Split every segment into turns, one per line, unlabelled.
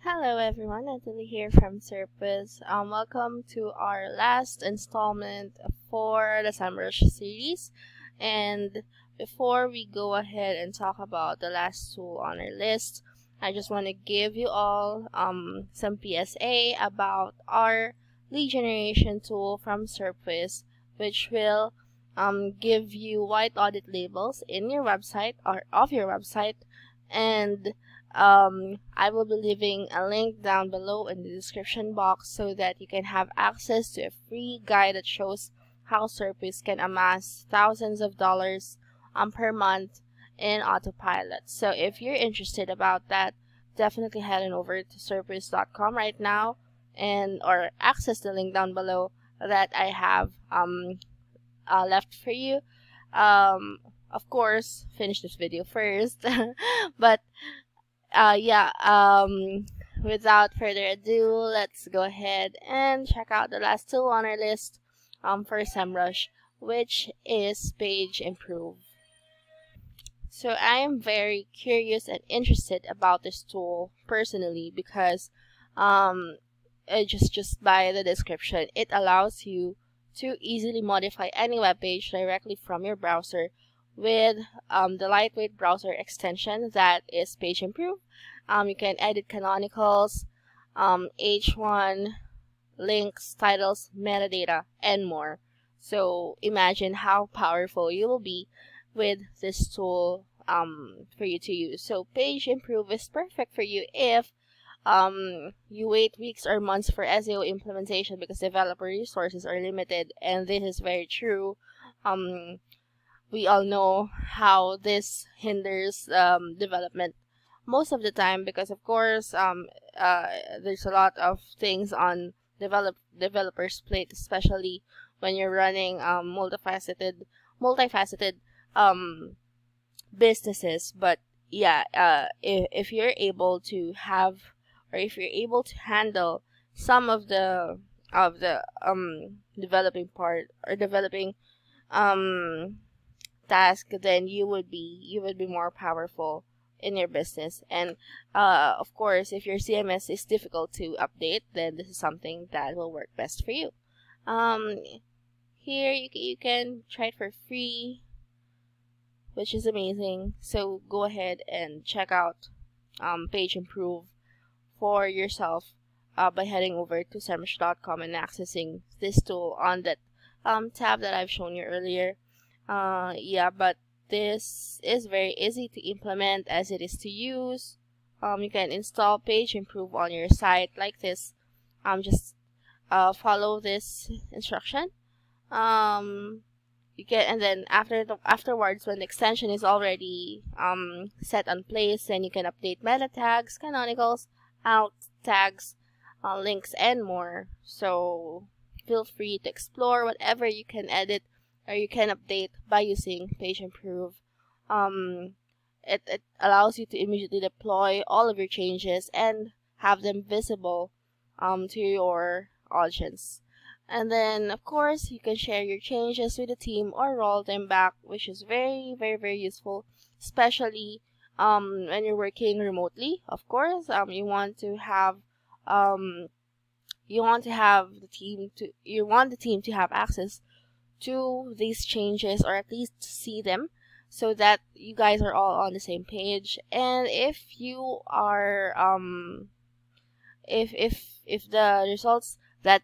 Hello everyone, Natalie here from Serpwizz. Welcome to our last installment for the SEMRUSH series. And before we go ahead and talk about the last tool on our list, I just want to give you all some PSA about our lead generation tool from Serpwizz, which will give you white audit labels in your website or of your website, and I will be leaving a link down below in the description box so that you can have access to a free guide that shows how Serpwizz can amass thousands of dollars per month in autopilot. So if you're interested about that, definitely head on over to serpwizz.com right now or access the link down below that I have left for you. Of course, finish this video first, but without further ado, let's go ahead and check out the last tool on our list for SEMRUSH, which is Page Improve. So I am very curious and interested about this tool personally because just by the description, it allows you to easily modify any web page directly from your browser with the lightweight browser extension that is Page Improve. You can edit canonicals, H1, links, titles, metadata, and more. So imagine how powerful you will be with this tool for you to use. So Page Improve is perfect for you if you wait weeks or months for SEO implementation because developer resources are limited, and this is very true. We all know how this hinders development most of the time because, of course, there's a lot of things on developers' plate, especially when you're running multifaceted businesses. But yeah, if you're able to have, or if you're able to handle some of the developing part or developing task, then you would be more powerful in your business. And of course, if your CMS is difficult to update, then this is something that will work best for you. Here you can try it for free, which is amazing. So go ahead and check out Page Improve for yourself by heading over to SEMRUSH.com and accessing this tool on that tab that I've shown you earlier. But this is very easy to implement as it is to use. You can install Page Improve on your site like this. Just follow this instruction. You can, and then afterwards, when the extension is already set on place, then you can update meta tags, canonicals, alt tags, links, and more. So feel free to explore whatever you can edit or you can update by using Page Improve. It allows you to immediately deploy all of your changes and have them visible to your audience. And then, of course, you can share your changes with the team or roll them back, which is very, very, very useful, especially when you're working remotely. Of course, you want the team to have access to these changes, or at least see them, so that you guys are all on the same page. And if you are if the results that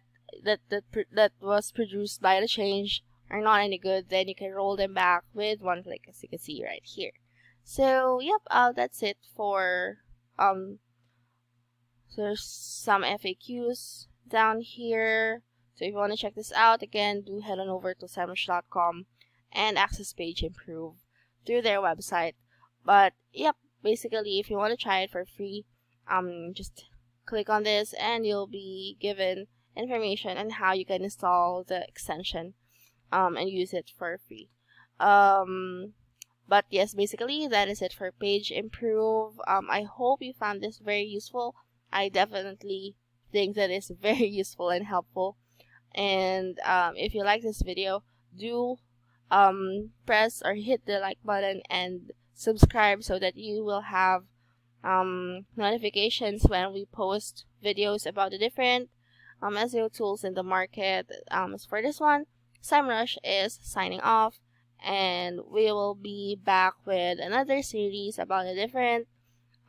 was produced by the change are not any good, then you can roll them back with one click, as you can see right here. So yep, that's it for there's some FAQs down here. So if you want to check this out, again, do head on over to SEMRUSH.com and access Page Improve through their website. But yep, basically, if you want to try it for free, just click on this and you'll be given information on how you can install the extension and use it for free. But yes, basically that is it for Page Improve. I hope you found this very useful. I definitely think that it's very useful and helpful. And if you like this video, do press or hit the like button and subscribe so that you will have notifications when we post videos about the different SEO tools in the market. As for this one, SEMRUSH is signing off, and we will be back with another series about a different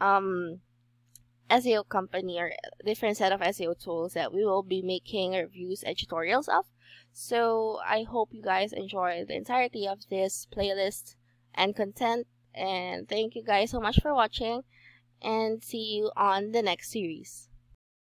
SEO company or different set of SEO tools that we will be making reviews and tutorials of. So I hope you guys enjoy the entirety of this playlist and content, and thank you guys so much for watching, and see you on the next series.